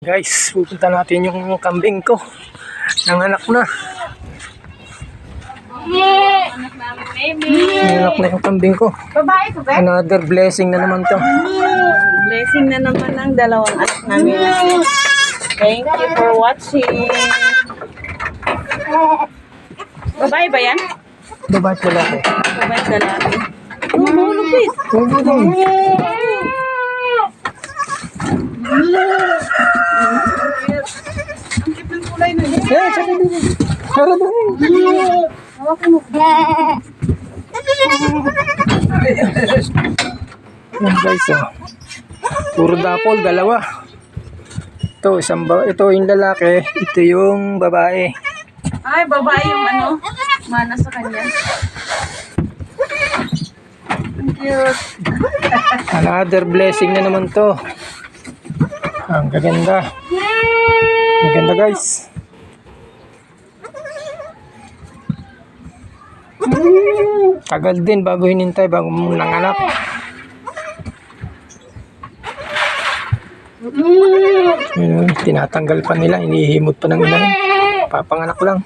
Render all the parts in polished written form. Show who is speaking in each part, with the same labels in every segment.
Speaker 1: Guys, pupunta natin yung kambing ko. Nanganak na. Nanganak na yung kambing ko.
Speaker 2: Babae ko ba?
Speaker 1: Another blessing na naman to.
Speaker 2: Blessing na naman ng dalawang anak namin. Thank you for watching. Babae ba yan?
Speaker 1: Babae at lalaki.
Speaker 2: Babae at lalaki. Tulog please.
Speaker 1: Tulog.
Speaker 2: Ang cute ng kulay na yun.
Speaker 1: Eh, sabi din. Para ba eh?
Speaker 2: Hawakan mo.
Speaker 1: Yan guys, oh. Puro dapol, dalawa. Ito, ito yung lalaki, ito yung babae.
Speaker 2: Ay, babae yung ano, mana sa kanya. Ang cute.
Speaker 1: Another blessing na naman to. Ang gaganda. Ang ganda guys. Tagal din bago hinintay, bago nanganak. Yun, tinatanggal pa nila, inihimot pa ng inahin. Papanganak lang.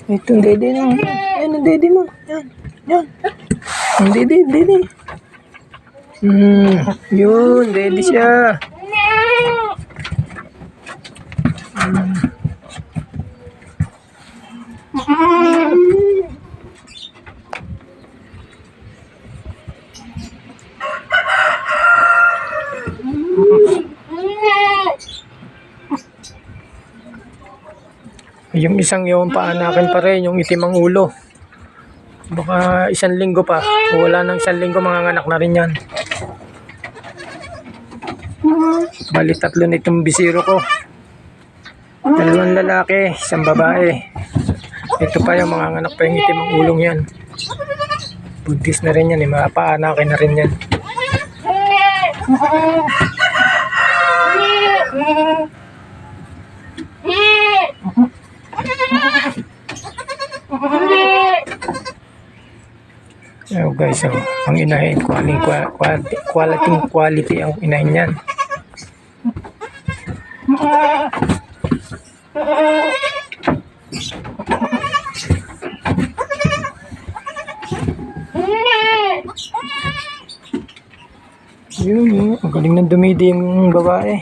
Speaker 1: Ito ang dede mo. Yan ang dede mo. Yan. Yan. Ang dede. Yun, dede siya. Yung isang yung paanakin pa rin, yung itim ang ulo. Baka 1 linggo pa. O wala nang 1 linggo, mga anak na rin yan. Bali 3 na itong bisiro ko. 2 lalaki, 1 babae. Ito pa yung mga anak pa yung itim ang ulong yan. Buntis na rin yan, mga paanakin na rin yan. So guys, so, ang inahin, quality ang inahin yan. Yun, ang galing ng dumidi yung babae.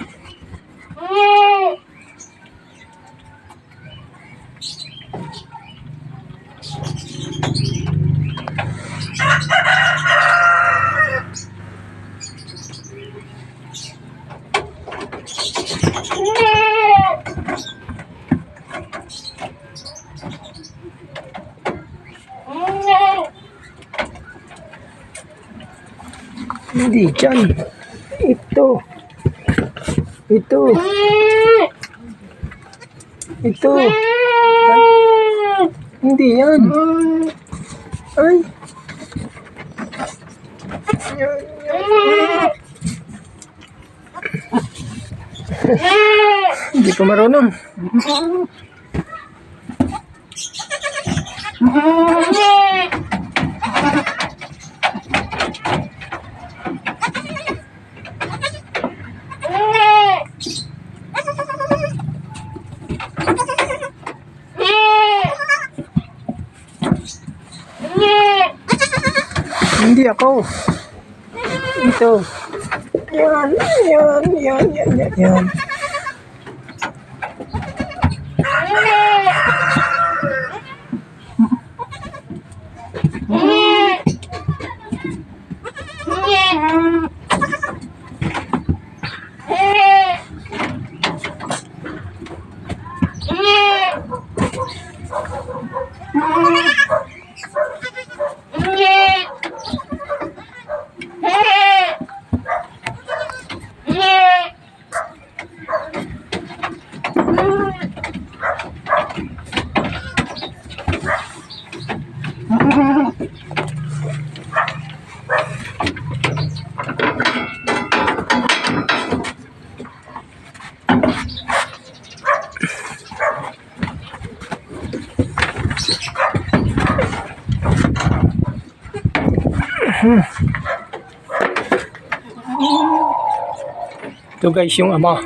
Speaker 1: Hindi dyan. Ito. Ay, hindi yan. Ay. Hindi ko marunong. Hindi ako. Ito. Yan. Ito guys, yung ama.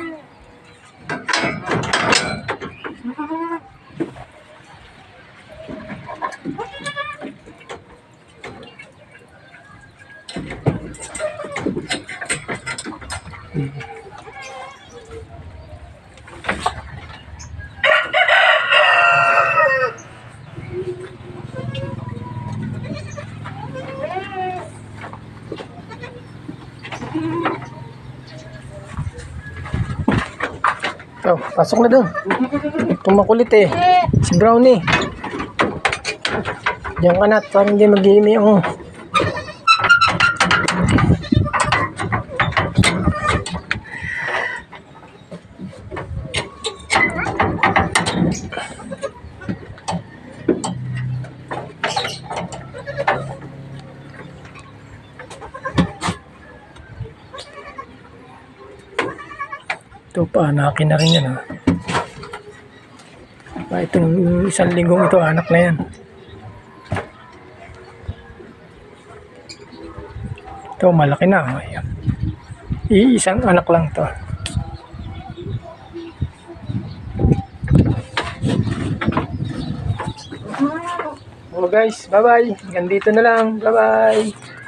Speaker 1: Oh, pasok na doon. Itong makulit eh. Si Brownie. Diyan ka na, parang hindi mag-iimi ako. Ito pa, aanakin na rin yan. Itong isang linggong ito, anak na yan. Ito, malaki na. Ayan. Iisang anak lang to. So guys, bye-bye. Hanggang dito na lang. Bye-bye.